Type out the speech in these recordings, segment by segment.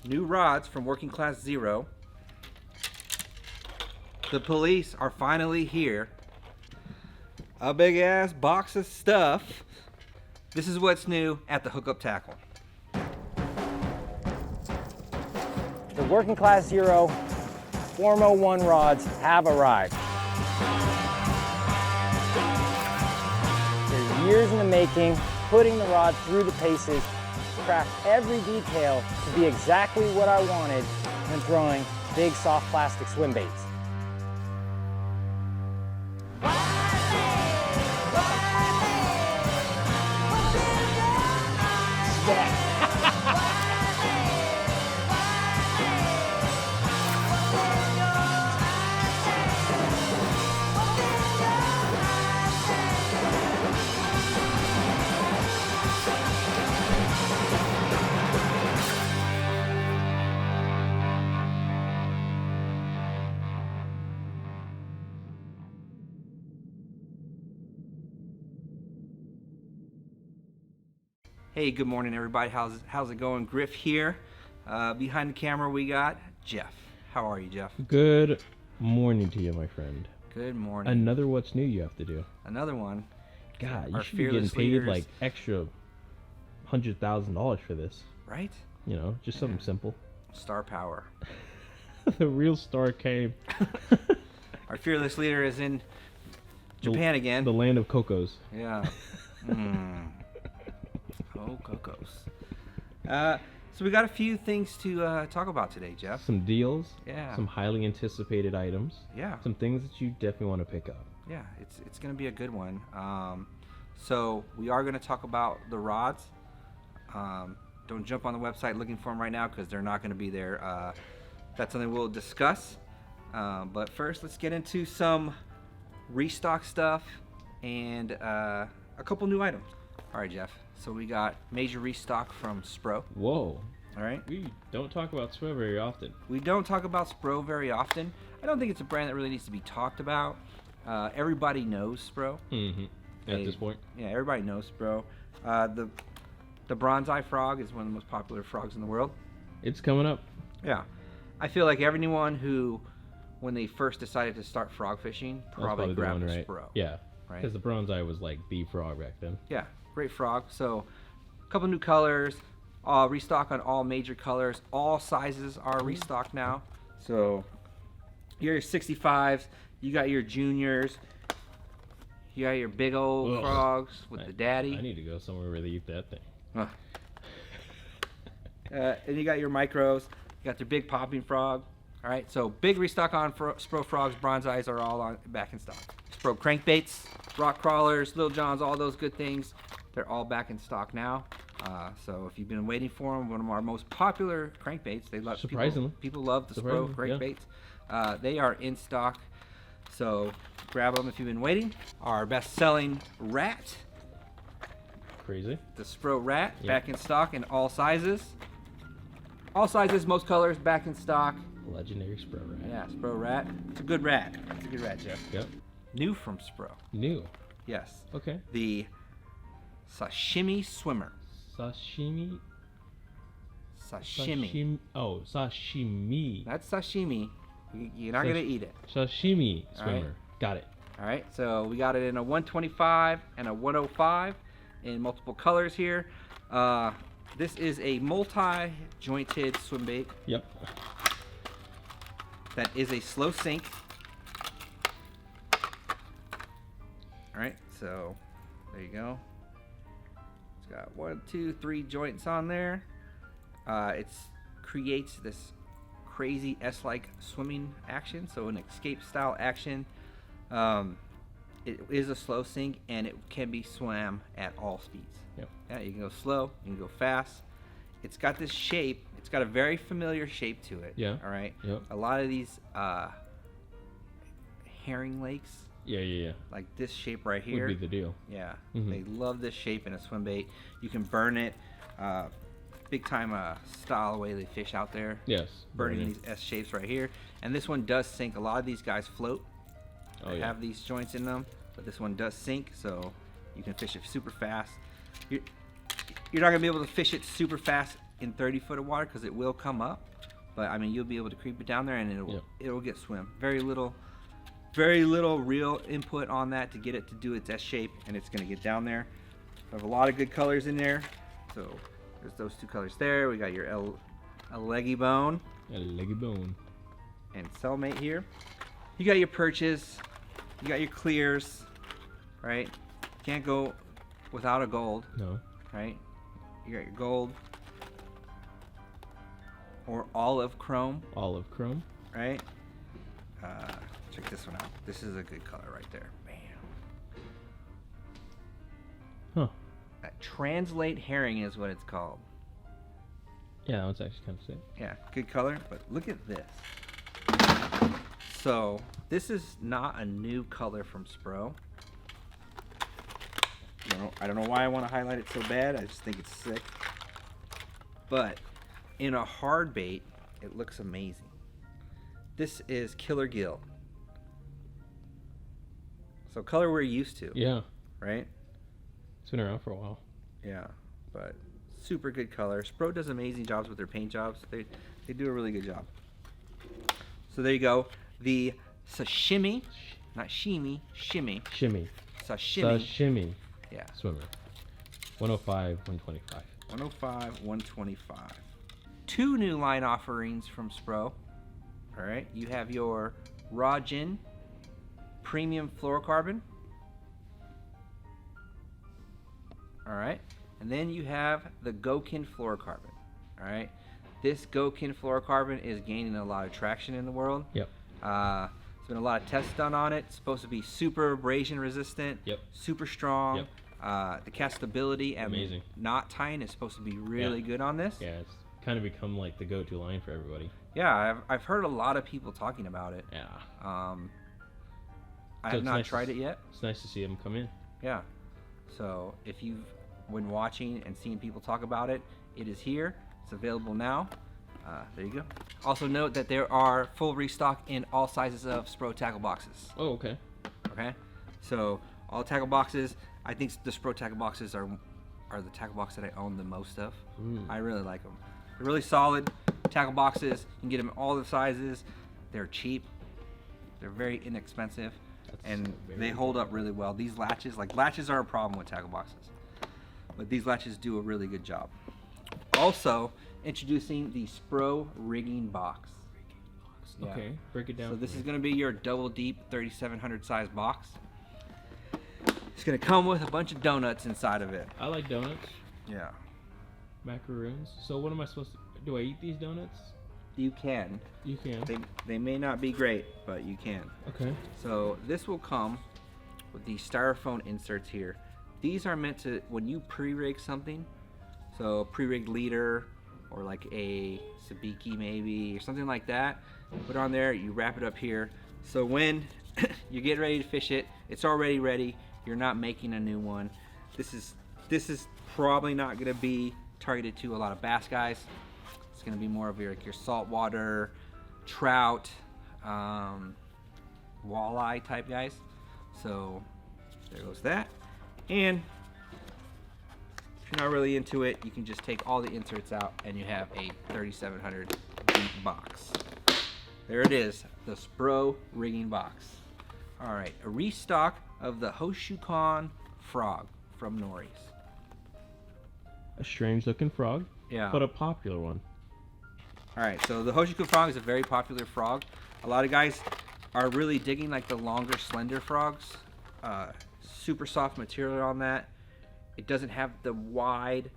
new rods from Working Class Zero. The police are finally here. A big ass box of stuff. This is what's new at the Hookup Tackle. The Working Class Zero Formo 1 rods have arrived. They're years in the making, putting the rod through the paces, craft every detail to be exactly what I wanted when throwing big soft plastic swim baits. Hey, good morning everybody. How's it going? Griff here. Behind the camera we got Jeff. How are you, Jeff? Good morning to you, my friend. Good morning. Another what's new you have to do. Another one. God, you Our should be getting fearless paid leaders. like extra $100,000 for this. Right? You know, just something simple. Star power. The real star came. Our fearless leader is in Japan again. The land of cocos. Yeah. Oh, cocos. So we got a few things to talk about today, Jeff. Some deals. Yeah. Some highly anticipated items. Yeah. Some things that you definitely want to pick up. Yeah, it's going to be a good one. So we are going to talk about the rods. Don't jump on the website looking for them right now because they're not going to be there. That's something we'll discuss. But first, let's get into some restock stuff and a couple new items. All right, Jeff. So we got major restock from Spro. Whoa. All right. We don't talk about Spro very often. We don't talk about Spro very often. I don't think it's a brand that really needs to be talked about. Everybody knows Spro. At this point. Yeah, everybody knows Spro. The Bronzeye frog is one of the most popular frogs in the world. It's coming up. Yeah. I feel like everyone who, when they first decided to start frog fishing, probably the grabbed one, a right? Spro. Yeah. Right? Because the Bronzeye was like the frog back then. Yeah, great frog. So, a couple new colors. Restock on all major colors. All sizes are restocked now. So, your 65s. You got your juniors. You got your big old frogs with the daddy. I need to go somewhere where they eat that thing. And you got your micros. You got their big popping frog. All right, so big restock on Spro frogs. Bronzeyes are all back in stock. Spro crankbaits, rock crawlers, little johns, all those good things. They're all back in stock now. So if you've been waiting for them, one of our most popular crankbaits. They love Surprisingly. people love the Spro crankbaits. They are in stock. So grab them if you've been waiting. Our best-selling rat. Crazy. The Spro Rat, back in stock in all sizes. All sizes, most colors, back in stock. Legendary Spro Rat. Yeah, Spro Rat. It's a good rat. It's a good rat, Jeff. Yep. New from Spro. New. Yes. Okay. The Sashimmy Swimmer. Sashimi. Sashimmy. Oh, sashimi. That's sashimi. You're not going to eat it. Sashimi swimmer. All right. Got it. All right, so we got it in a 125 and a 105 in multiple colors here. This is a multi-jointed swim bait. Yep. That is a slow sink. All right, so there you go. It's got 1, 2, 3 joints on there. It creates this crazy S-like swimming action, so an escape style action. It is a slow sink and it can be swam at all speeds. Yep. Yeah, you can go slow, you can go fast. It's got this shape. It's got a very familiar shape to it. Yeah. All right. Yep. A lot of these herring lakes, Yeah. like this shape right here, Would be the deal. yeah, Mhm. they love this shape in a swim bait. You can burn it. Big time style way they fish out there. Yes. Burning these S shapes right here. And this one does sink. A lot of these guys float. Oh, They yeah. have these joints in them, but this one does sink, so you can fish it super fast. You're not gonna be able to fish it super fast in 30 foot of water because it will come up. But I mean, you'll be able to creep it down there and it'll get swim. Very little real input on that to get it to do its S shape, and it's gonna get down there. We have a lot of good colors in there. So there's those two colors there. We got your leggy bone. A leggy bone. And cellmate here. You got your perches. You got your clears, right? Can't go without a gold. No. Right? You got your gold. Or olive chrome. Olive chrome. Right? Check this one out. This is a good color right there. Bam. Huh. Translate herring is what it's called. Yeah, that one's actually kind of sick. Yeah, good color. But look at this. So this is not a new color from Spro. I don't know why I want to highlight it so bad. I just think it's sick. But in a hard bait, it looks amazing. This is Killer Gill. So color we're used to. Yeah. Right? It's been around for a while. Yeah, but super good color. Spro does amazing jobs with their paint jobs. They do a really good job. So there you go. The Sashimmy, not shimmy, shimmy. Shimmy. Sashimmy. Sashimmy. Yeah. Swimmer. 105, 125. 105, 125. Two new line offerings from Spro. All right. You have your Rai Jin Premium Fluorocarbon. All right. And then you have the Gouken Fluorocarbon. All right. This Gouken Fluorocarbon is gaining a lot of traction in the world. Yep. There's been a lot of tests done on it. It's supposed to be super abrasion resistant. Yep. Super strong. Yep. The castability and amazing. Knot tying is supposed to be really good on this. Yeah, it's kind of become like the go-to line for everybody. Yeah, I've heard a lot of people talking about it. Yeah. I have not tried it yet. It's nice to see them come in. Yeah. So if you've been watching and seeing people talk about it, it is here. It's available now. There you go. Also note that there are full restock in all sizes of Spro tackle boxes. Oh, okay. Okay. So all tackle boxes. I think the Spro tackle boxes are the tackle box that I own the most of. I really like them. They're really solid tackle boxes. You can get them in all the sizes. They're cheap. They're very inexpensive. And they hold up really well. These latches are a problem with tackle boxes, but these latches do a really good job. Also, introducing the Spro Rigging Box. Yeah. Okay, break it down. So this is going to be your double deep 3700 size box. It's going to come with a bunch of donuts inside of it. I like donuts. Yeah. Macaroons. So what am I supposed to do? I eat these donuts? You can. You can. They may not be great, but you can. Okay. So this will come with these styrofoam inserts here. These are meant to, when you pre-rig something, so a pre-rigged leader or like a sabiki maybe or something like that, put it on there, you wrap it up here. So when you get ready to fish it, it's already ready. You're not making a new one. This is probably not going to be targeted to a lot of bass guys. It's going to be more of your saltwater, trout, walleye type guys. So there goes that. And if you're not really into it, you can just take all the inserts out and you have a 3700 deep box. There it is, the Spro Rigging Box. All right, a restock of the Hoshokuon frog from Nories. A strange looking frog. Yeah. But a popular one. All right, so the Hoshokuon frog is a very popular frog. A lot of guys are really digging like the longer, slender frogs. Super soft material on that. It doesn't have the wide,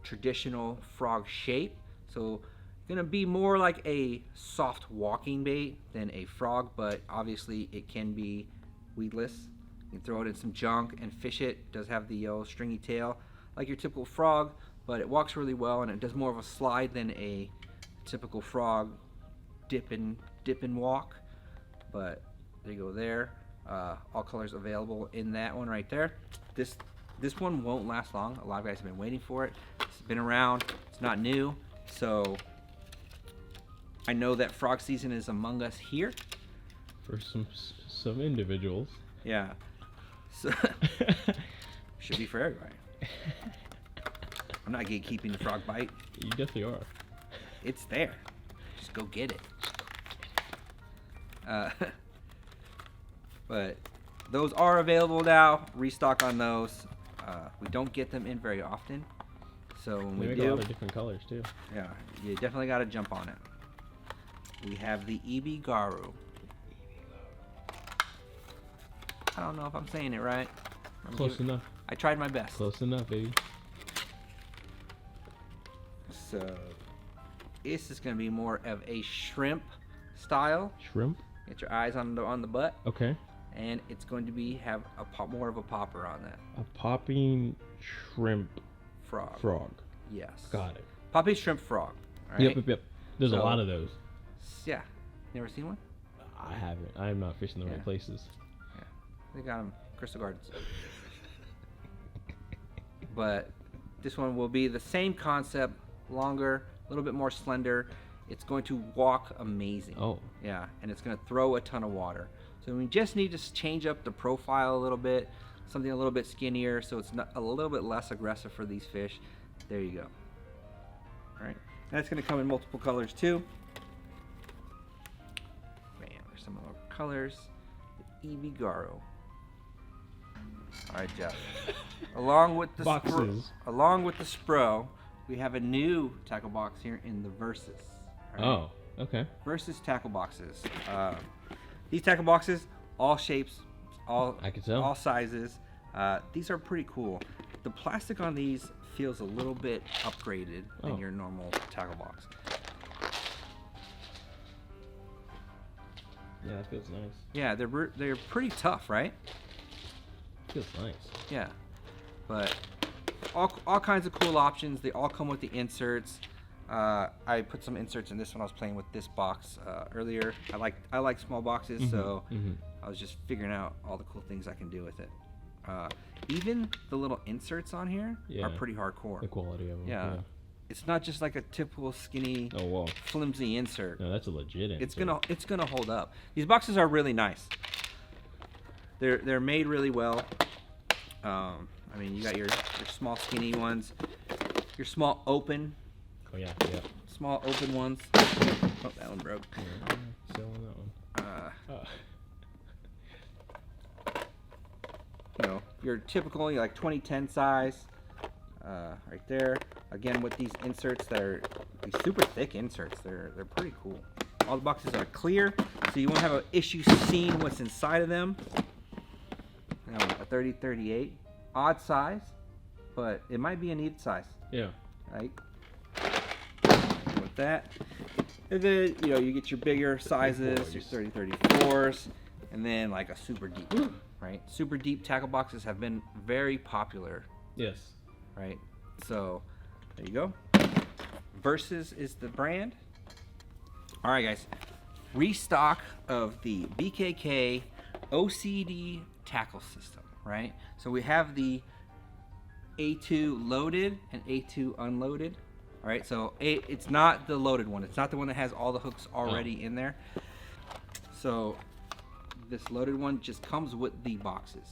traditional frog shape. So gonna be more like a soft walking bait than a frog, but obviously it can be weedless. You can throw it in some junk and fish it. It does have the stringy tail like your typical frog, but it walks really well and it does more of a slide than a typical frog dip and walk. But there you go there. All colors available in that one right there. This one won't last long. A lot of guys have been waiting for it. It's been around. It's not new. So I know that frog season is among us here. For some individuals. Yeah. So should be for everybody. I'm not gatekeeping the frog bite. You definitely are. It's there. Just go get it. But those are available now. Restock on those. We don't get them in very often. So when They we make a do, lot of different colors too. yeah, you definitely got to jump on it. We have the Ebigaeru. I don't know if I'm saying it right. Close enough. I tried my best. Close enough, baby. So this is going to be more of a shrimp style. Shrimp. Get your eyes on the butt, Okay. and it's going to be have more of a popper on that. A popping shrimp frog. Yes. Got it. Poppy shrimp frog. All right? Yep. There's a So- lot of those. Yeah. Never seen one? I haven't. I am not fishing the Yeah. right places. They got them Crystal Gardens. But this one will be the same concept, longer, a little bit more slender. It's going to walk amazing. Oh. Yeah, and it's going to throw a ton of water. So we just need to change up the profile a little bit, something a little bit skinnier, so it's not a little bit less aggressive for these fish. There you go. All right, that's going to come in multiple colors too. Man, there's some other colors. The Ebigaeru. All right, Jeff. Along with the Boxes. Spro, we have a new tackle box here in the Versus. All right? Oh. Okay. Versus tackle boxes. These tackle boxes, all shapes, I can tell. all sizes. These are pretty cool. The plastic on these feels a little bit upgraded than your normal tackle box. Yeah, that feels nice. Yeah, they're pretty tough, right? Feels nice. Yeah, but all kinds of cool options. They all come with the inserts. I put some inserts in this when I was playing with this box earlier. I like small boxes, so I was just figuring out all the cool things I can do with it. Even the little inserts on here are pretty hardcore. The quality of them. Yeah. It's not just like a typical skinny, Oh wow. flimsy insert. No, that's a legit insert. It's gonna hold up. These boxes are really nice. They're made really well. I mean, you got your small skinny ones, your small open. Oh yeah. Small open ones. Oh, that one broke. Yeah, selling that one. You know, your typical, like 2010 size, right there. Again, with these inserts that are these super thick inserts, they're pretty cool. All the boxes are clear, so you won't have an issue seeing what's inside of them. Now, a 30-38, odd size, but it might be a neat size, Yeah. right? With that, and then you get your bigger sizes, your 30-34s, and then like a super deep, right? Super deep tackle boxes have been very popular, Yes. right? So there you go. Versus is the brand. All right, guys. Restock of the BKK OCD Tackle System, right? So we have the A2 loaded and A2 unloaded. All right, so it's not the loaded one. It's not the one that has all the hooks already in there. So this loaded one just comes with the boxes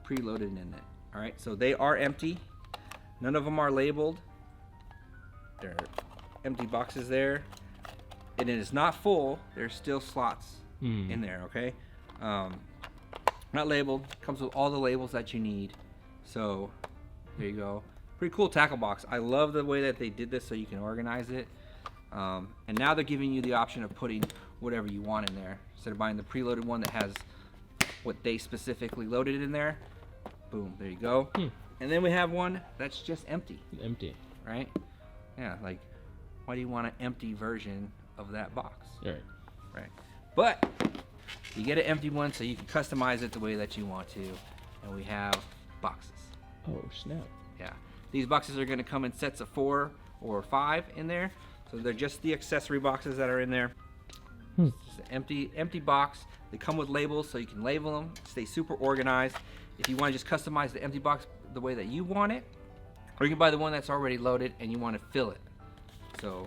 preloaded in it. All right, so they are empty. None of them are labeled. They're empty boxes there. And it is not full. There's still slots in there, okay? Not labeled. Comes with all the labels that you need. So there you go. Pretty cool tackle box. I love the way that they did this so you can organize it. And now they're giving you the option of putting whatever you want in there. Instead of buying the preloaded one that has what they specifically loaded in there. Boom, there you go. And then we have one that's just empty. Empty. Right? Yeah, like, why do you want an empty version of that box? Right. Right. But you get an empty one so you can customize it the way that you want to. And we have boxes. Oh snap. Yeah. These boxes are going to come in sets of 4 or 5 in there. So they're just the accessory boxes that are in there. It's just an empty box. They come with labels so you can label them, stay super organized. If you want to just customize the empty box the way that you want it, or you can buy the one that's already loaded and you want to fill it. So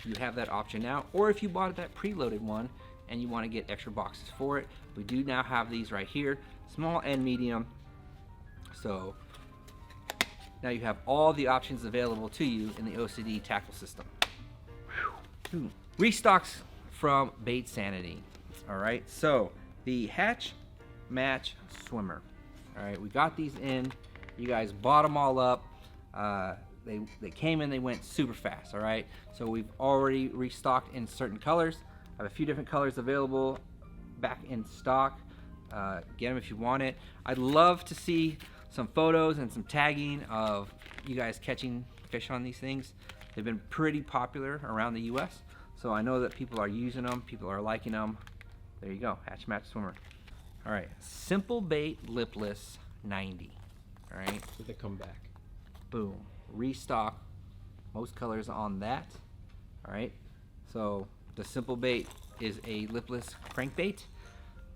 you have that option now. Or if you bought that preloaded one and you want to get extra boxes for it, we do now have these right here, small and medium. So Now you have all the options available to you in the OCD tackle system. Restocks from Baitsanity. All right, so the Hatch Match Swimmer. All right, we got these in. You guys bought them all up. They came in, they went super fast. All right, so we've already restocked in certain colors. I have a few different colors available back in stock. Get them if you want it. I'd love to see some photos and some tagging of you guys catching fish on these things. They've been pretty popular around the US, so I know that people are using them, people are liking them. There you go, Hatch Match Swimmer. All right, Simple Bait Lipless 90. All right, Did they come back? boom, restock, most colors on that. All right, so the Simple Bait is a lipless crankbait.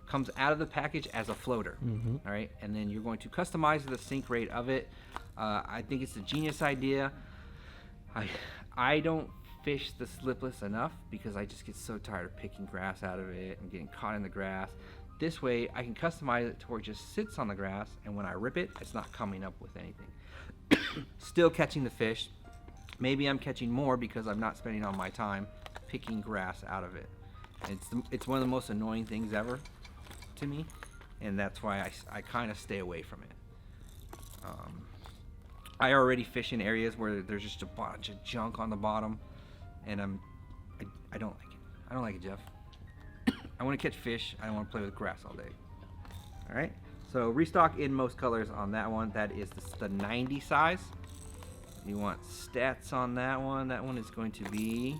Comes out of the package as a floater. All right, and then you're going to customize the sink rate of it. I think it's a genius idea. I don't fish the slipless enough because I just get so tired of picking grass out of it and getting caught in the grass. This way I can customize it to where it just sits on the grass, and when I rip it, it's not coming up with anything. Still catching the fish. Maybe I'm catching more because I'm not spending all my time picking grass out of it. It's one of the most annoying things ever to me, and that's why I kind of stay away from it. I already fish in areas where there's just a bunch of junk on the bottom, and I don't like it. I don't like it, Jeff. I want to catch fish. I don't want to play with grass all day. All right, so restock in most colors on that one. That is the 90 size. You want stats on that one. That one is going to be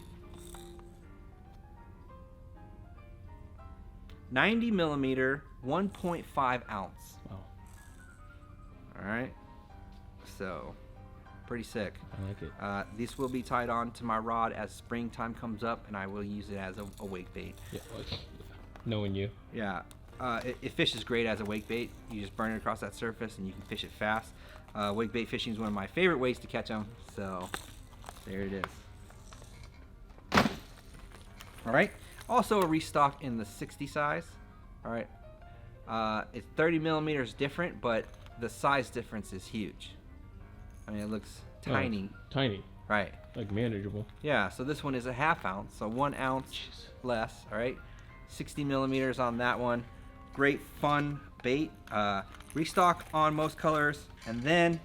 90 millimeter, 1.5 ounce. Wow. All right, so pretty sick. I like it. This will be tied on to my rod as springtime comes up, and I will use it as a wake bait. Yeah, knowing you. Yeah, it fishes great as a wake bait. You just burn it across that surface, and you can fish it fast. Wake bait fishing is one of my favorite ways to catch them, so there it is. All right. Also a restock in the 60 size. All right, it's 30 millimeters different, but the size difference is huge. I mean, it looks tiny. Oh, tiny. Right. Like manageable. Yeah. So this one is a ½ ounce, so 1 ounce less. All right. 60 millimeters on that one. Great fun bait. Restock on most colors, and then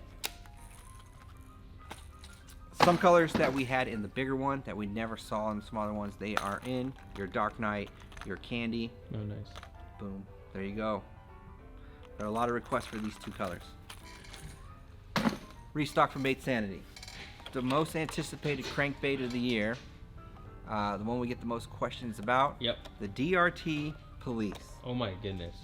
some colors that we had in the bigger one that we never saw in the smaller ones, they are in your Dark Knight, your Candy. Oh, nice. Boom. There you go. There are a lot of requests for these two colors. Restock from Baitsanity. The most anticipated crankbait of the year. The one we get the most questions about. Yep. The DRT Police. Oh my goodness.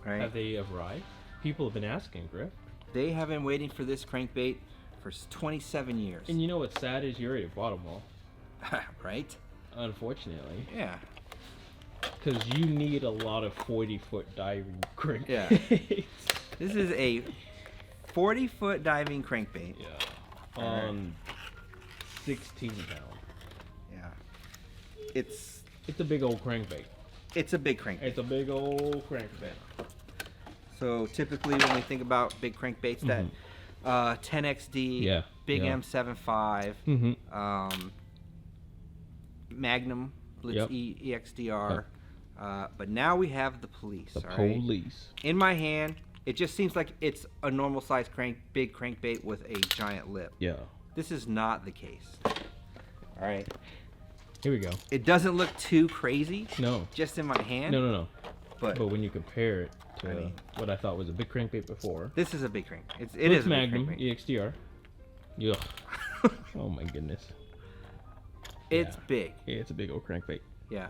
Right? Have they arrived? People have been asking, Griff. They have been waiting for this crankbait for 27 years. And you know what's sad is you already bought them all. Right? Unfortunately. Yeah. Because you need a lot of 40-foot diving crankbaits. Yeah. This is a 40-foot diving crankbait. Yeah. On 16 pound. Yeah. It's a big old crankbait. It's a big crankbait. It's a big old crankbait. So typically when we think about big crankbaits, that 10XD, Yeah, Big yeah. M75, Magnum, Blitz Yep. EXDR, but now we have the Police. The all right? police. In my hand, it just seems like it's a normal size big crankbait with a giant lip. Yeah. This is not the case. All right. Here we go. It doesn't look too crazy. No. Just in my hand. No. But when you compare it to I mean, what I thought was a big crankbait before. this is a big crank. It It's is a Magnum big crankbait. EXDR. Yuck. Oh my goodness. It's Yeah. big. Yeah, it's a big old crankbait. Yeah.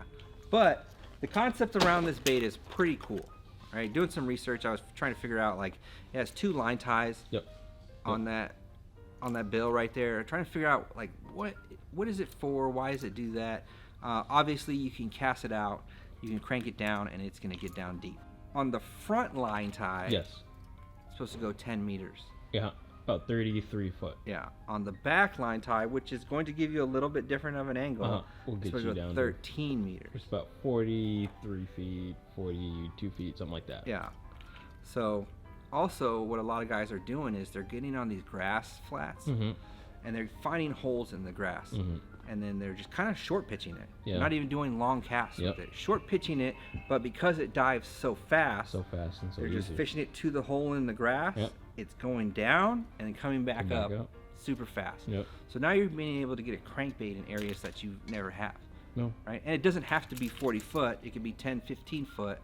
But the concept around this bait is pretty cool. Right? Doing some research, I was trying to figure out, like, it has 2 line ties Yep. on that bill right there. Trying to figure out, like, what is it for? Why does it do that? Obviously, you can cast it out, you can crank it down, and it's going to get down deep. On the front line tie, Yes. it's supposed to go 10 meters. Yeah. About 33 foot. Yeah. On the back line tie, which is going to give you a little bit different of an angle, We'll it's get supposed you to go down. 13 meters. It's about 43 feet, 42 feet, something like that. Yeah. So also, what a lot of guys are doing is they're getting on these grass flats, Mm-hmm. and they're finding holes in the grass, and then they're just kind of short pitching it. Yeah. They're not even doing long casts Yep. with it. Short pitching it, but because it dives so fast, So fast and so they're easy. just fishing it to the hole in the grass. Yep. It's going down and then coming back, Come up, back up. super fast. Yep. So now you're being able to get a crankbait in areas that you never have. No. Right? And it doesn't have to be 40 foot. It can be 10, 15 foot.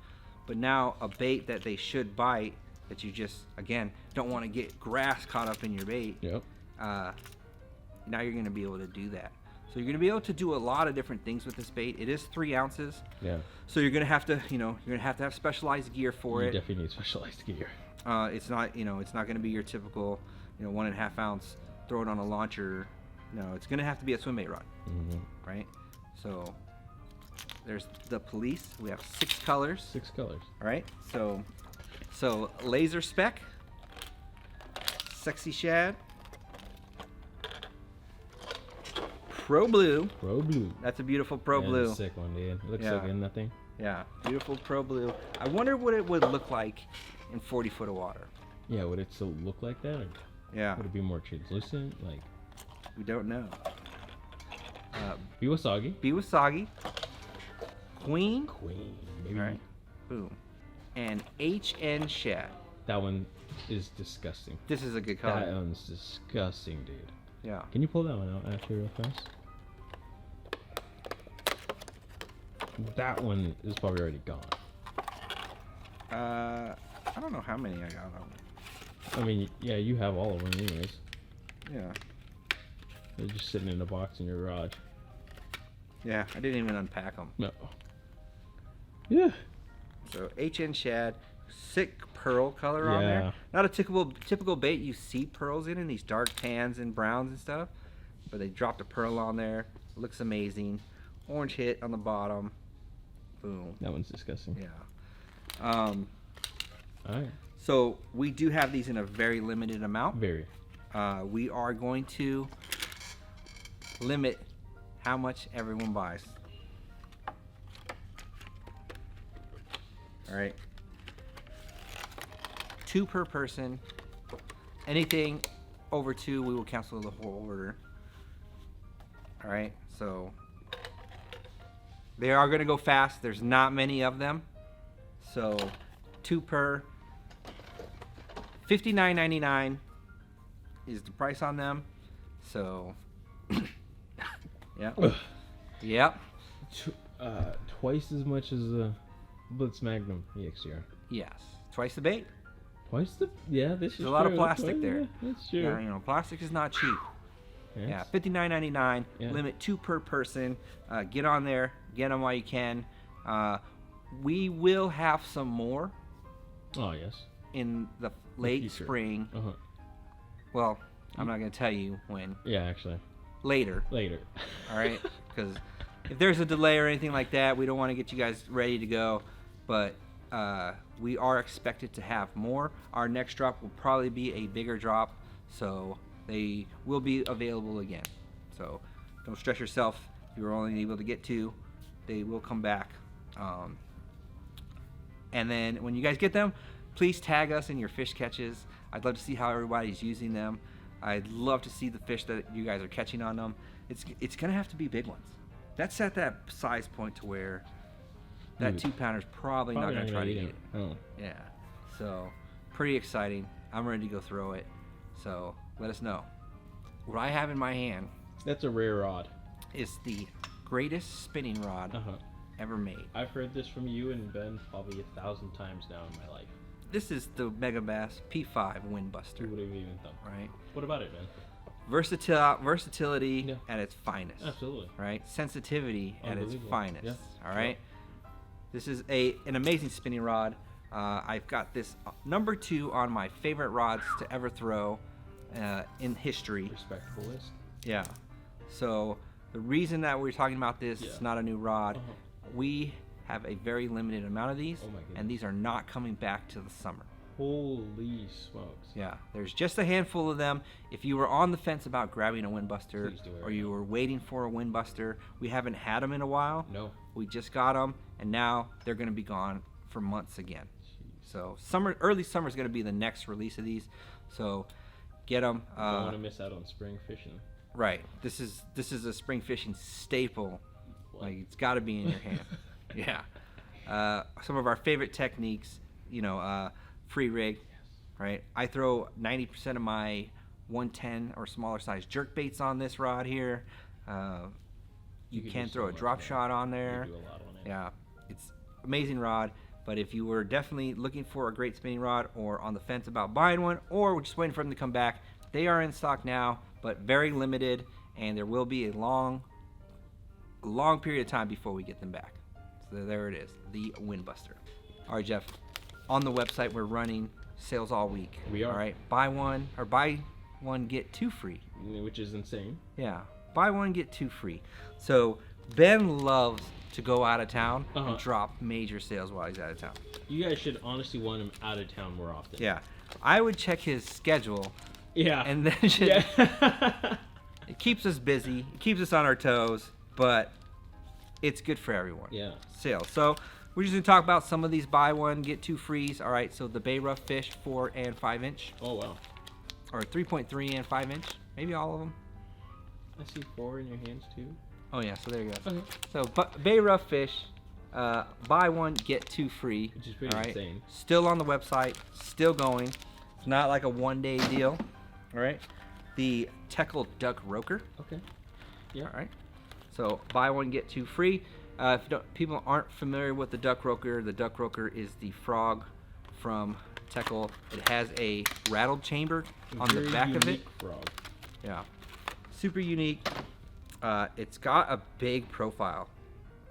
But now a bait that they should bite, that you just, again, don't want to get grass caught up in your bait. Yep. Now you're going to be able to do that. So you're going to be able to do a lot of different things with this bait. It is 3 ounces. Yeah. So you're going to have to, you're going to have specialized gear for You it. definitely need specialized gear. It's not, it's not going to be your typical, 1.5 ounce, throw it on a launcher. No, it's going to have to be a swim bait rod, right? So there's the Police. We have 6 colors. 6 colors. All right. So laser spec, sexy shad, pro blue. Pro blue. That's a beautiful pro Yeah, blue. that's a sick one, dude. It looks Yeah. like in nothing. Yeah, beautiful pro blue. I wonder what it would look like in 40 foot of water. Yeah, would it still look like that? Or Yeah, would it be more translucent? Like we don't know. Biwasagi. Biwasagi, Queen, Queen, baby. all right, boom, and HN shad. That one is disgusting. This is a good That color. one's disgusting, dude. Yeah. Can you pull that one out after real fast? That one is probably already gone. I don't know how many I got of them. I mean, yeah, you have all of them anyways. Yeah. They're just sitting in a box in your garage. Yeah, I didn't even unpack them. No. Yeah. So HN shad, sick pearl color on Yeah. there. Not a typical bait you see pearls in these dark tans and browns and stuff, but they dropped a pearl on there. Looks amazing. Orange hit on the bottom. Boom. That one's disgusting. Yeah. Alright. So we do have these in a very limited amount. Very. We are going to limit how much everyone buys. All right. 2 per person. Anything over 2, we will cancel the whole order. All right. So they are going to go fast. There's not many of them. So 2 per. $59.99 is the price on them. So yep. Yep. Twice as much as the Blitz Magnum EXTR. Yes. Twice the bait. Twice the this is There's a lot of true. plastic Twice- there. Yeah, that's true. Yeah, plastic is not cheap. Yes. Yeah, $59.99. Yeah. Limit 2 per person. Get on there. Get them while you can. We will have some more Oh yes. in the late future. spring. Uh huh. Well, I'm not going to tell you when. Yeah, actually. Later. Later. All right? Because if there's a delay or anything like that, we don't want to get you guys ready to go. But we are expected to have more. Our next drop will probably be a bigger drop, so they will be available again. So don't stress yourself. If you're only able to get 2, they will come back. And then when you guys get them, please tag us in your fish catches. I'd love to see how everybody's using them. I'd love to see the fish that you guys are catching on them. It's gonna have to be big ones. That's at that size point to where that 2-pounder's probably not gonna try to eat eat it. Oh. Yeah. So pretty exciting. I'm ready to go throw it. So let us know. What I have in my hand That's a rare rod. is the greatest spinning rod Uh huh. ever made. I've heard this from you and Ben probably 1,000 times now in my life. This is the Megabass P5 Who Windbuster, would have even thought? right? What about it, Ben? Versatility Yeah. at its finest, Absolutely. right? Sensitivity at its Unbelievable. finest. Yeah. All right. This is an amazing spinning rod. I've got this number 2 on my favorite rods to ever throw in history. Respectful list. Yeah. So the reason that we're talking about this, Yeah. it's not a new rod. Uh-huh. We have a very limited amount of these, Oh my goodness. and these are not coming back to the summer. Holy smokes. Yeah, there's just a handful of them. If you were on the fence about grabbing a Windbuster, Please do it or right you now. were waiting for a Windbuster, we haven't had them in a while. No. We just got them, and now they're going to be gone for months again. Jeez. So early summer is going to be the next release of these. So get them. Don't want to miss out on spring fishing. Right. This is a spring fishing staple. Like, it's got to be in your hand. Yeah. Some of our favorite techniques, free rig, right? I throw 90% of my 110 or smaller size jerk baits on this rod here. You can throw a drop shot on there. You do a lot on it. Yeah, it's amazing rod. But if you were definitely looking for a great spinning rod, or on the fence about buying one, or just waiting for them to come back, they are in stock now, but very limited, and there will be a long period of time before we get them back. So there it is, the Windbuster. All right, Jeff, on the website we're running sales all week. We are. All right, buy one get two free. Which is insane. Yeah, buy one get two free. So Ben loves to go out of town and drop major sales while he's out of town. You guys should honestly want him out of town more often. Yeah, I would check his schedule. Yeah. And then it keeps us busy, it keeps us on our toes, but it's good for everyone. Yeah. Sales. So we're just gonna talk about some of these buy one get two frees. All right. So the Bay Rough Fish 4 and 5 inch. Oh wow. Or 3.3 and 5 inch. Maybe all of them. I see 4 in your hands too. Oh yeah. So there you go. Okay. So Bay Rough Fish, buy one get two free. Which is pretty insane. Still on the website. Still going. It's not like a one-day deal. All right. The Teckel Duckroaker. Okay. Yeah. All right. So buy one get two free. If people aren't familiar with the Duckroaker is the frog from Teckel. It has a rattled chamber on the back of it. Frog. Yeah. Super unique. It's got a big profile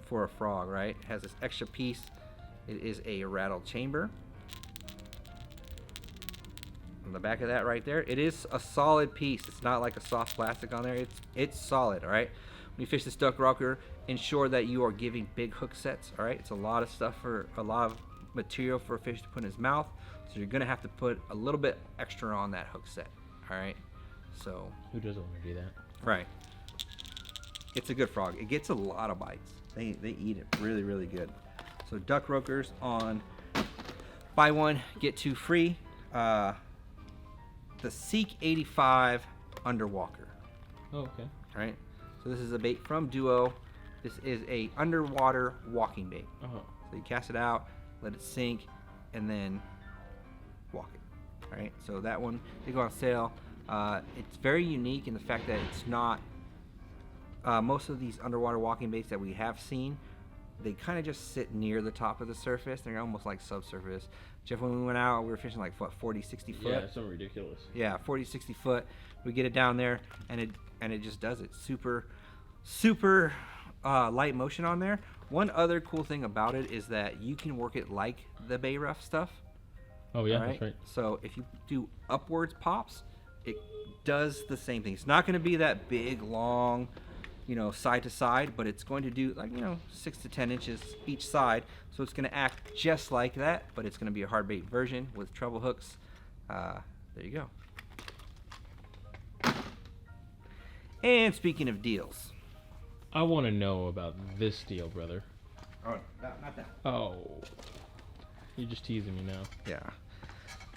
for a frog, right? It has this extra piece. It is a rattled chamber. On the back of that right there, it is a solid piece. It's not like a soft plastic on there. It's solid, all right? When you fish this Duckroaker, ensure that you are giving big hook sets, all right? It's a lot of stuff for a lot of material for a fish to put in his mouth, so you're gonna have to put a little bit extra on that hook set, all right? So who doesn't want to do that? Right. It's a good frog. It gets a lot of bites. They eat it really, really good. So Duckroakers on buy one get two free. The Seek 85 Underwalker. Oh, okay. Right. So this is a bait from Duo. This is a underwater walking bait. Uh-huh. So you cast it out, let it sink, and then walk it. All right. So that one they go on sale. It's very unique in the fact that it's not. Most of these underwater walking baits that we have seen, they kind of just sit near the top of the surface. They're almost like subsurface. Jeff, when we went out, we were fishing like what, 40, 60 foot? Yeah, it's something ridiculous. Yeah, 40, 60 foot. We get it down there, and it just does it. Super light motion on there. One other cool thing about it is that you can work it like the Bay Rough stuff. Oh yeah, right? that's right. So if you do upwards pops, it does the same thing. It's not going to be that big, long, side to side, but it's going to do like 6 to 10 inches each side. So it's going to act just like that, but it's going to be a hard bait version with treble hooks. There you go. And speaking of deals, I want to know about this deal, brother. oh, not that. Oh, you're just teasing me now. Yeah.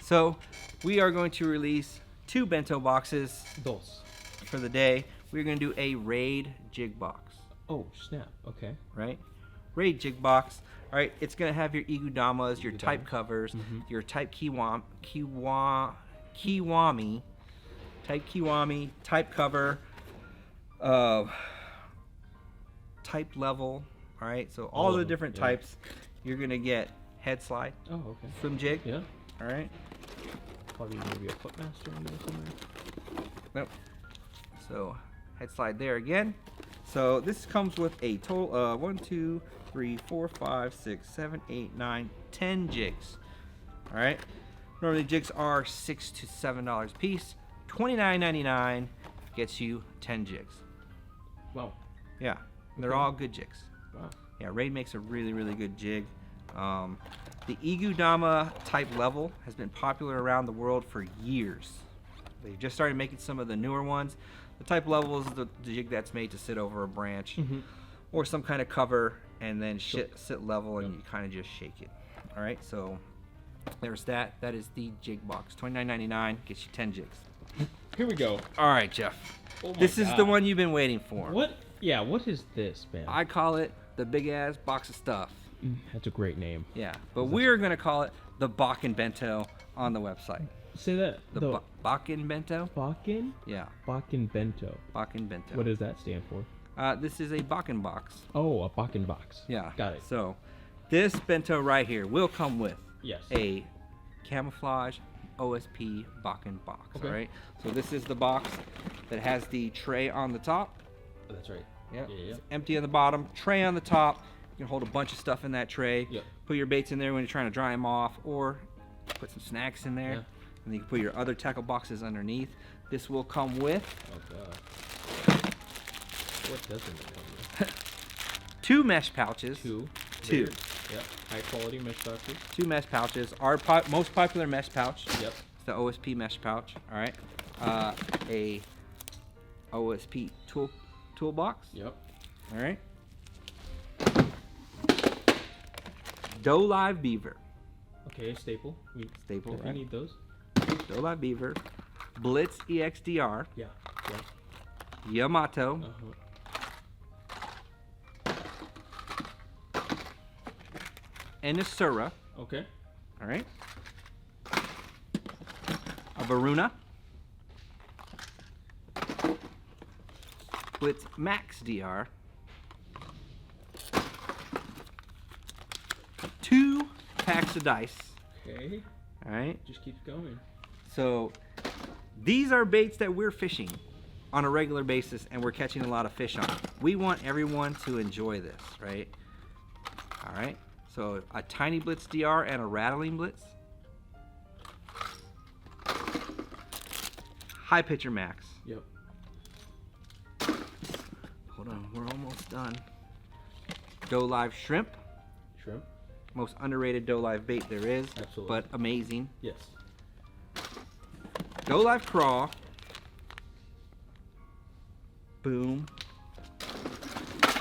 So we are going to release 2 bento boxes Dos. for the day. We're going to do a raid jig box. Oh snap. Okay. Right? Raid jig box. All right, it's going to have your igudamas, your type covers, your type kiwami, type cover, type level. All right, so all the different types. You're going to get head slide Oh, okay. from jig. Yeah. All right. Probably maybe a footmaster in there somewhere. Nope. So head slide there again. So this comes with a total of 1, 2, 3, 4, 5, 6, 7, 8, 9, 10 jigs. All right. Normally jigs are $6 to $7 a piece. $29.99 gets you 10 jigs. Wow. Yeah, they're all good jigs. Wow. Yeah, Raid makes a really, really good jig. The Igudama type level has been popular around the world for years. They just started making some of the newer ones. The type level is the jig that's made to sit over a branch or some kind of cover and then sit level and you kind of just shake it. All right, so There's that. That is the jig box. $29.99 gets you 10 jigs. Here we go. All right, Jeff. Oh my This is God. the one you've been waiting for. What? Yeah, what is this, man? I call it the big ass box of stuff. That's a great name. Yeah, but we're gonna call it the Bakkan Bento on the website. Say that. The Bakkan Bento. Bakkan? Yeah, Bakkan Bento. Bakkan Bento. What does that stand for? This is a Bakkan box. Oh, a Bakkan box. Yeah. Got it. So, this bento right here will come with Yes. a camouflage OSP Bakkan box. Okay. All right. So this is the box that has the tray on the top. Oh, that's right. Yeah. Yeah. It's empty on the bottom, tray on the top. You can hold a bunch of stuff in that tray. Yep. Put your baits in there when you're trying to dry them off, or put some snacks in there. Yeah. And then you can put your other tackle boxes underneath. This will come with Oh god. What doesn't it come with? 2 mesh pouches. Two. Two. Weird. Yep. High quality mesh boxes. 2 mesh pouches. Our most popular mesh pouch. Yep. It's the OSP mesh pouch. All right. A OSP toolbox. Yep. All right. Doe Live Beaver. Okay, staple. We Staple, definitely right? need those. Doe Live Beaver. Blitz EXDR. Yeah. Yeah. Yamato. And a Sura. Okay. All right. A Varuna. Blitz Max DR. 2 packs of dice. Okay. All right. Just keeps going. So these are baits that we're fishing on a regular basis, and we're catching a lot of fish on. We want everyone to enjoy this, right? All right. So a tiny Blitz DR and a rattling Blitz. High pitcher Max. Yep. Hold on, we're almost done. Doe Live Shrimp. Shrimp. Most underrated Doe Live bait there is. Absolutely. But amazing. Yes. Doe Live Craw. Boom.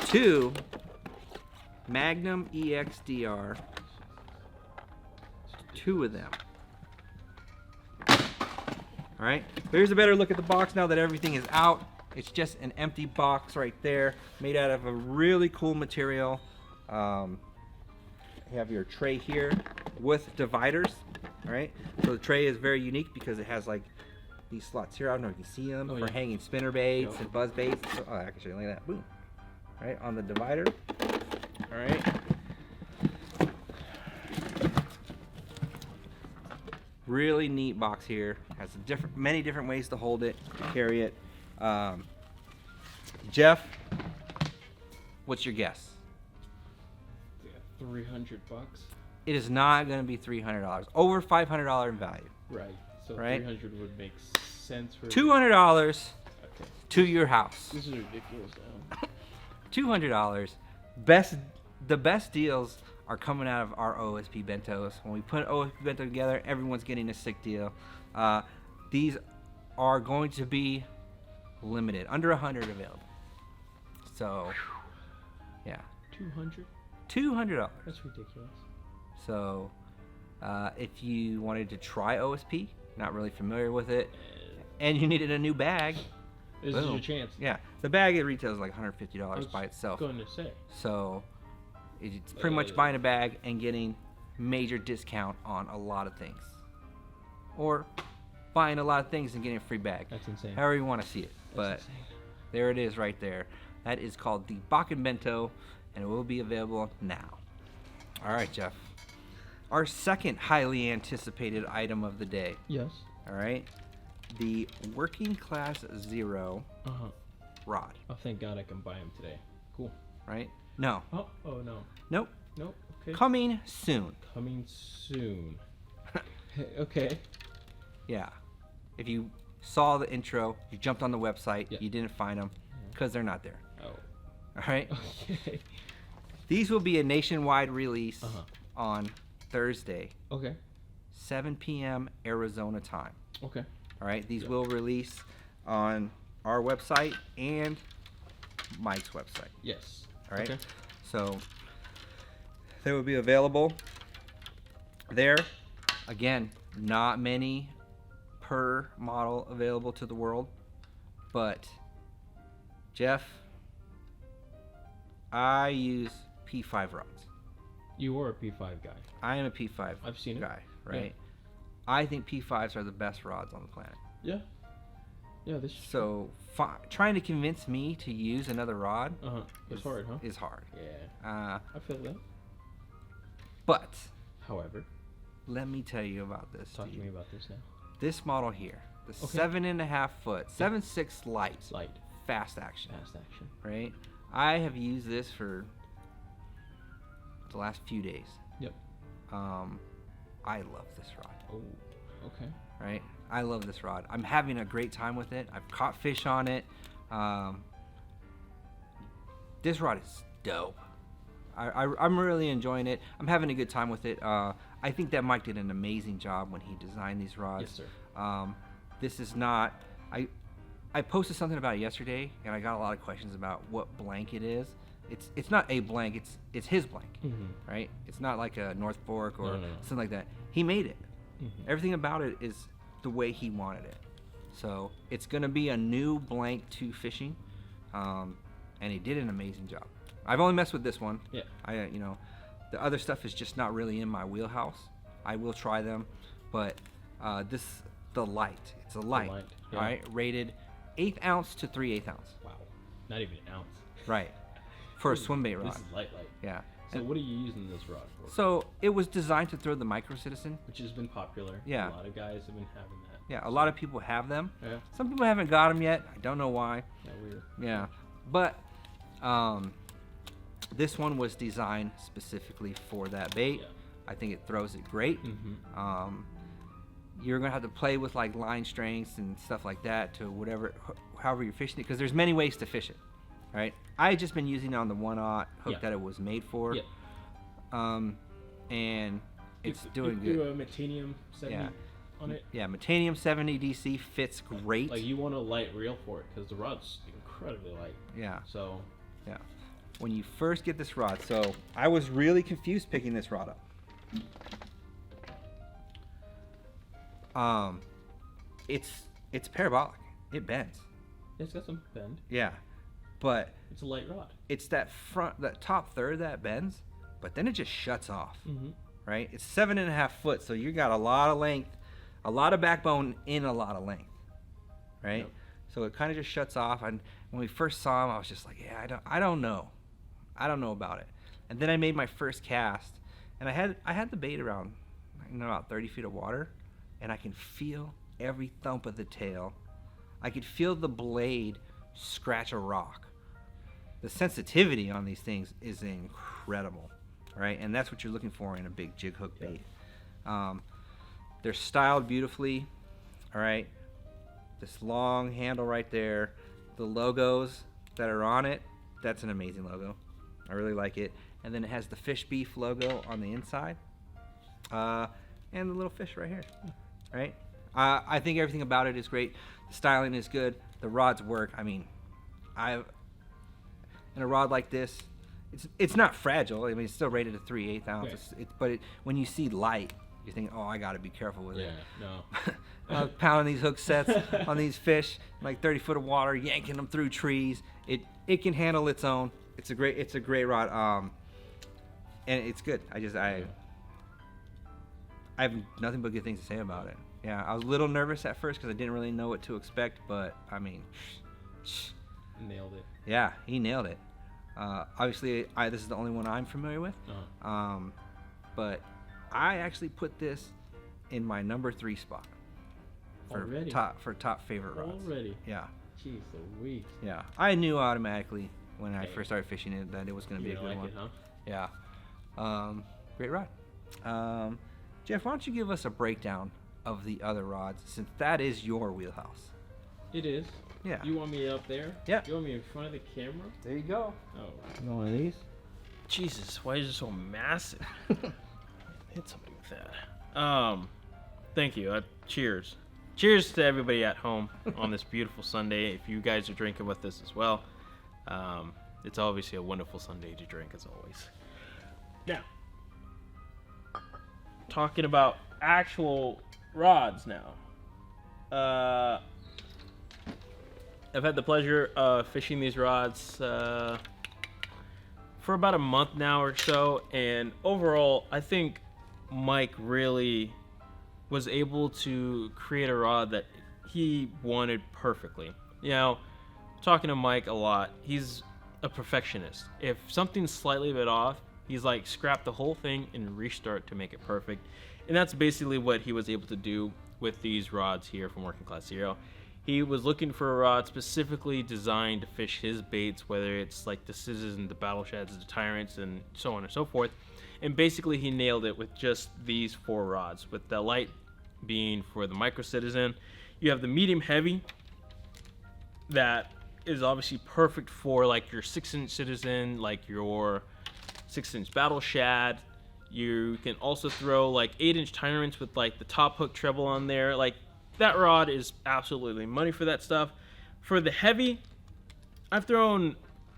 2 Magnum EXDR. 2 of them. All right. Here's a better look at the box now that everything is out. It's just an empty box right there, made out of a really cool material. You have your tray here with dividers. All right. So the tray is very unique because it has like these slots here. I don't know if you can see them for yeah. hanging spinner baits Yep. and buzz baits. So, oh, actually, look at that. Boom. All right, on the divider. All right. Really neat box here. Has many different ways to hold it, carry it. Jeff, what's your guess? Yeah, $300. It is not going to be $300. Over $500 in value. Right. So Right. 300 would make sense for $200 Okay. to your house. This is ridiculous now. $200. The best deals are coming out of our OSP bentos. When we put OSP bento together, everyone's getting a sick deal. These are going to be limited, under 100 available. So, yeah, 200? $200. That's ridiculous. So, if you wanted to try OSP, not really familiar with it, and you needed a new bag, This is boom. your chance. Yeah, the bag it retails like $150 I was by itself. going to say. So it's pretty much buying a bag and getting major discount on a lot of things, or buying a lot of things and getting a free bag. That's insane. However you want to see it, but That's insane. there it is right there. That is called the Bakkan Bento, and it will be available now. All right, Jeff. Our second highly anticipated item of the day. Yes. All right, the Working Class Zero Uh-huh. rod. Oh, thank God I can buy them today. Cool. Right? No. Oh no. Nope. Nope. Okay. Coming soon. Coming soon. Okay. Yeah. If you saw the intro, you jumped on the website, Yeah. you didn't find them because they're not there. Oh. All right. Okay. These will be a nationwide release Uh-huh. on Thursday, Okay. 7 p.m. Arizona time. Okay. All right. These Yeah. will release on our website and Mike's website. Yes. All right. Okay. So they will be available there. Again, not many per model available to the world, but Jeff, I use P5 rods. You are a P5 guy. I am a P5 I've seen it. guy, right? I think P5s are the best rods on the planet. Yeah. Yeah, this So trying to convince me to use another rod it's hard, huh? is hard. Yeah. I feel that. But However, let me tell you about this. talk to me about this now. This model here, the Okay. 7.5 foot, 7.6 light, Light. fast action, Fast action. right? I have used this for the last few days. Yep. I love this rod, Oh, okay. right? I love this rod. I'm having a great time with it. I've caught fish on it. This rod is dope. I'm really enjoying it. I'm having a good time with it. I think that Mike did an amazing job when he designed these rods. Yes, sir. This is not. I posted something about it yesterday, and I got a lot of questions about what blank it is. It's not a blank. It's his blank, right? It's not like a North Fork or No. something like that. He made it. Everything about it is the way he wanted it. So it's gonna be a new blank to fishing, and he did an amazing job. I've only messed with this one. Yeah. The other stuff is just not really in my wheelhouse. I will try them, but the light. It's a light. light, yeah. All right, rated 1/8 ounce to 3/8 ounce. Wow. Not even an ounce. Right, for a swim bait rod. This is light. Yeah. So what are you using this rod for? So it was designed to throw the Micro Citizen. Which has been popular. Yeah. A lot of guys have been having that. Yeah, a lot of people have them. Yeah. Some people haven't got them yet. I don't know why. Yeah, weird. Yeah, but this one was designed specifically for that bait. Yeah. I think it throws it great. You're gonna have to play with like line strengths and stuff like that to however you're fishing it, because there's many ways to fish it. Right? I just been using it on the 1/0 hook Yeah. that it was made for. Yeah. And it's doing you good. a Metanium 70 Yeah. on it. Yeah, Metanium 70 DC fits great. Like you want a light reel for it because the rod's incredibly light. Yeah. So Yeah. When you first get this rod, so I was really confused picking this rod up. It's parabolic. It bends. it's got some bend. Yeah. But It's a light rod. it's that top third that bends, but then it just shuts off. Mm-hmm. Right? It's 7.5 foot, so you got a lot of length, a lot of backbone in a lot of length. Right? Yep. So it kind of just shuts off, and when we first saw him, I was just like, yeah, I don't know about it. And then I made my first cast, and I had the bait around about 30 feet of water, and I can feel every thump of the tail. I could feel the blade scratch a rock. The sensitivity on these things is incredible, right? And that's what you're looking for in a big jig hook bait. They're styled beautifully, all right? This long handle right there, the logos that are on it, that's an amazing logo. I really like it. And then it has the Fish Beef logo on the inside, and the little fish right here, right? I think everything about it is great. The styling is good. The rods work. I mean, in a rod like this, it's not fragile. I mean, it's still rated at 3/8 ounce. Right. When you see light, you think, oh, I got to be careful with it. No. I was pounding these hook sets on these fish, like 30 foot of water, yanking them through trees. It can handle its own. It's a great rod. And it's good. I have nothing but good things to say about it. Yeah, I was a little nervous at first because I didn't really know what to expect, but I mean, Nailed it. yeah, he nailed it. Obviously, this is the only one I'm familiar with. But I actually put this in my number 3 spot for Already? top favorite rods. Already? Yeah, Jeez Louise. yeah. I knew automatically when I Hey. first started fishing it that it was going to be a You good like one. it, huh? Yeah. Great rod. Jeff, why don't you give us a breakdown of the other rods, since that is your wheelhouse? It is. Yeah. You want me up there? Yeah. You want me in front of the camera? There you go. Oh. You want one of these? Jesus, why is it so massive? Hit something with that. Thank you. Cheers. Cheers to everybody at home on this beautiful Sunday. If you guys are drinking with us as well, it's obviously a wonderful Sunday to drink as always. Now, talking about actual rods now. I've had the pleasure of fishing these rods for about a month now or so, and overall, I think Mike really was able to create a rod that he wanted perfectly. You know, talking to Mike a lot, he's a perfectionist. If something's slightly bit off, he's like, scrap the whole thing and restart to make it perfect. And that's basically what he was able to do with these rods here from Working Class Zero. He was looking for a rod specifically designed to fish his baits, whether it's like the scissors and the battle shads, the tyrants, and so on and so forth. And basically he nailed it with just these 4 rods, with the light being for the micro citizen. You have the medium heavy that is obviously perfect for like your 6-inch citizen, like your 6-inch battle shad. You can also throw like 8-inch tyrants with like the top hook treble on there. Like, that rod is absolutely money for that stuff. For the heavy, I've thrown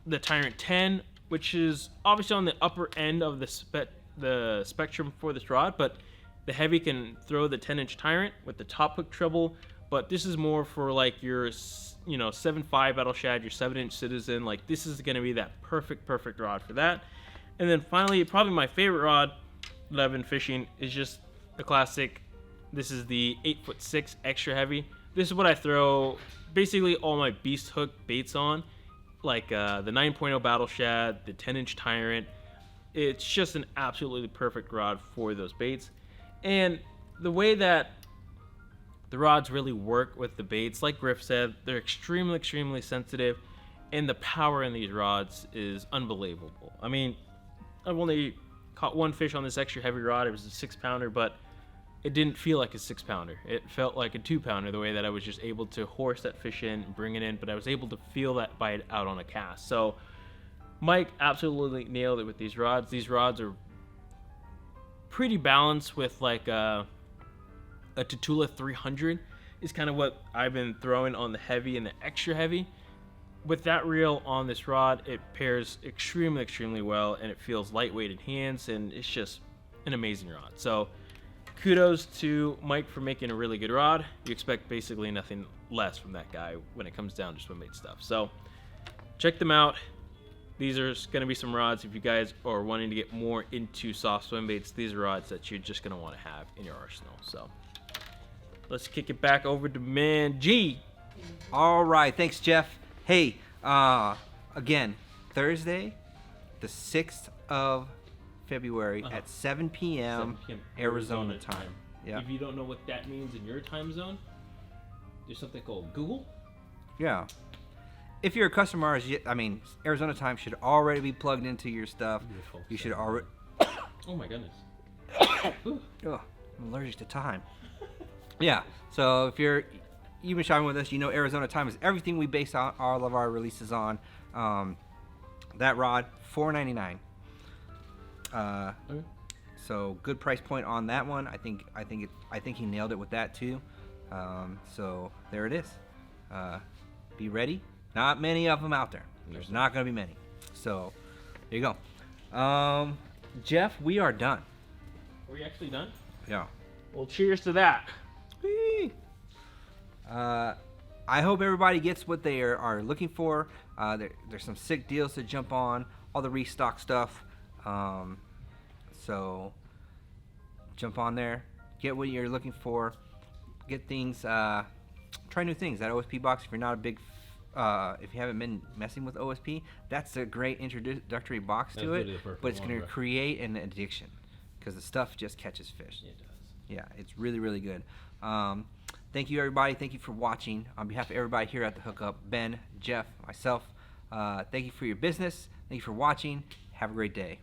the Tyrant 10, which is obviously on the upper end of the spectrum for this rod, but the heavy can throw the 10-inch Tyrant with the top hook treble. But this is more for like your 7.5 battle shad, your 7-inch citizen. Like, this is going to be that perfect rod for that. And then finally, probably my favorite rod that I've been fishing is just the classic. This is the 8'6" extra heavy. This is what I throw basically all my beast hook baits on, like the 9.0 battle shad, the 10-inch tyrant. It's just an absolutely perfect rod for those baits. And the way that the rods really work with the baits, like Griff said, they're extremely sensitive, and the power in these rods is unbelievable. I mean, I've only caught 1 fish on this extra heavy rod. It was a 6-pounder, but it didn't feel like a 6-pounder. It felt like a 2-pounder, the way that I was just able to horse that fish in and bring it in, but I was able to feel that bite out on a cast. So Mike absolutely nailed it with these rods. These rods are pretty balanced with like a Tatula 300 is kind of what I've been throwing on the heavy and the extra heavy. With that reel on this rod, it pairs extremely well, and it feels lightweight in hands, and it's just an amazing rod. So kudos to Mike for making a really good rod. You expect basically nothing less from that guy when it comes down to swim bait stuff. So check them out. These are going to be some rods if you guys are wanting to get more into soft swim baits. These are rods that you're just going to want to have in your arsenal. So let's kick it back over to Man G. All right, thanks, Jeff. Hey, again, Thursday, the 6th of February at 7 p.m. Arizona time. Yeah. If you don't know what that means in your time zone, there's something called Google. Yeah. If you're a customer, I mean, Arizona time should already be plugged into your stuff. Beautiful. You should already. Oh my goodness. Ugh, I'm allergic to time. Yeah. So if you've been shopping with us, you know Arizona time is everything we base all of our releases on. That rod, $4.99. Okay. So good price point on that one. I think he nailed it with that too. So there it is. Be ready. Not many of them out there. There's not going to be many. So there you go. Jeff, we are done. Are we actually done? Yeah. Well, cheers to that. Whee! I hope everybody gets what they are looking for. There's some sick deals to jump on. All the restock stuff. So jump on there, get what you're looking for, get things, try new things. That OSP box, if you're not a big, if you haven't been messing with OSP, that's a great introductory box to it, but it's going to create an addiction because the stuff just catches fish. It does. Yeah, it's really good. Thank you, everybody. Thank you for watching. On behalf of everybody here at the Hookup, Ben, Jeff, myself, thank you for your business. Thank you for watching. Have a great day.